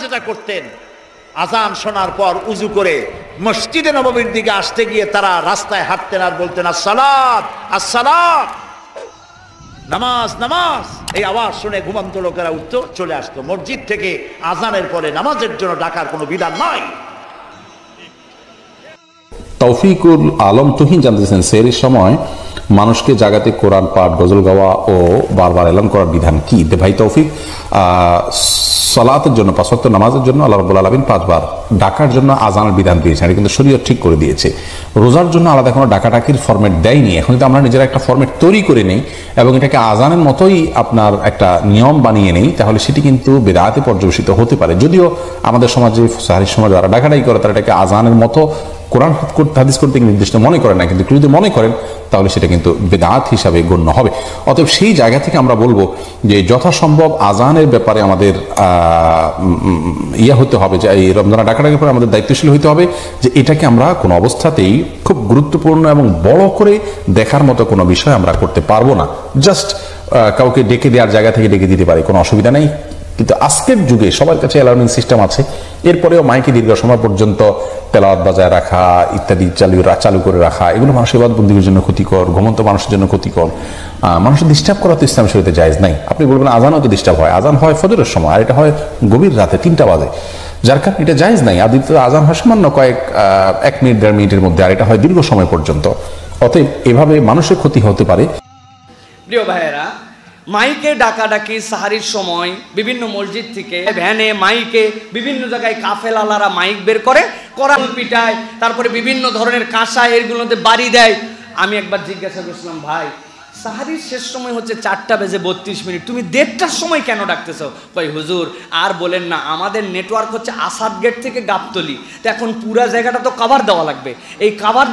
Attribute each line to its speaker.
Speaker 1: যেটা করতেন, আজান শোনার পর উজু করে মসজিদে নববীর দিকে আসতে গিয়ে তারা রাস্তায় হাঁটতেন আর বলতেন আসসালাত আসসালাত, নামাজ নামাজ। এই আওয়াজ শুনে ঘুমন্ত লোকেরা উঠতো, চলে আসতো। মসজিদ থেকে আজানের পরে নামাজের জন্য ডাকার কোনো বিধান নাই।
Speaker 2: তৌফিকুল আলম তুহিন জানতেছেন, সেহরির সময় মানুষকে জাগাতে কোরআন পাঠ, গজল গাওয়া ও বারবার এলান করার বিধান কি? ভাই তৌফিক, সালাতের জন্য, ৫ ওয়াক্ত নামাজের জন্য আল্লাহ রাব্বুল আলামিন 5 বার ডাকার জন্য আজানের বিধান দিয়েছেন। এটা কিন্তু শরীয়ত ঠিক করে দিয়েছে। রোজার জন্য আলাদা কোনো ডাকাডাকির ফরম্যাট দেয়নি। এখন কিন্তু আমরা নিজেরা একটা ফরম্যাট তৈরি করে নেই এবং এটাকে আজানের মতোই আপনার একটা নিয়ম বানিয়ে নেই, তাহলে সেটি কিন্তু বিদআতে পর্যবেসিত হতে পারে। যদিও আমাদের সমাজে সাহারির সময় যারা ডাকাডাকি করে তারা এটাকে আজানের মতো কোরআন হাদিস করতে নির্দিষ্ট মনে করে না, কিন্তু যদি মনে করেন তাহলে সেটা কিন্তু বিদআত হিসাবে গণ্য হবে। অতএব সেই জায়গা থেকে আমরা বলবো যে যথাসম্ভব আজানের ব্যাপারে আমাদের হতে হবে, যে এই রমজানের ডাকাডাকির পরে আমাদের দায়িত্বশীল হইতে হবে যে এটাকে আমরা কোনো অবস্থাতেই খুব গুরুত্বপূর্ণ এবং বড় করে দেখার মতো কোনো বিষয় আমরা করতে পারবো না। জাস্ট কাউকে ডেকে দেওয়ার জায়গা থেকে ডেকে দিতে পারি, কোনো অসুবিধা নেই। কিন্তু আজকের যুগে সবার কাছে অ্যালার্মিং সিস্টেম আছে, এরপরেও মাইকে দীর্ঘ সময় পর্যন্ত তেলাওয়াত বাজায় রাখা ইত্যাদি চালু করে রাখা, এগুলো মানুষের ইবাদতবন্দির জন্য ক্ষতিকর, ঘুমন্ত মানুষের জন্য ক্ষতিকর। মানুষের ডিস্টার্ব করা তো ইসলাম শরীয়তে জায়েজ নাই। আপনি বলবেন আজানও তো ডিস্টার্ব হয়, আজান হয় ফজরের সময় আর এটা হয় গভীর রাতে 3টা বাজে, যার কারণে এটা জায়েজ নাই। আর দ্বিতীয়ত আজান হয় সামান্য 1 মিনিট 1.5 মিনিটের মধ্যে, আর এটা হয় দীর্ঘ সময় পর্যন্ত। অতএব এভাবে মানুষের ক্ষতি হতে পারে।
Speaker 3: প্রিয় ভাইয়েরা, মাইকে ডাকাডাকি সাহারির সময় বিভিন্ন মসজিদ থেকে ভ্যানে মাইকে বিভিন্ন জায়গায় কাফেলালারা মাইক বের করে কোরআন পিটায়, তারপরে বিভিন্ন ধরনের কাঁসা এরগুলোতে বাড়ি দেয়। আমি একবার জিজ্ঞাসা করছিলাম, ভাই সাহারির শেষ সময় হচ্ছে 4:32, তুমি 1:30টার সময় কেন ডাকতেছো? কই হুজুর আর বলেন না, আমাদের নেটওয়ার্ক হচ্ছে আসাদ গেট থেকে গাবতলি, তো এখন পুরা জায়গাটা তো কভার দেওয়া লাগবে। এই কভার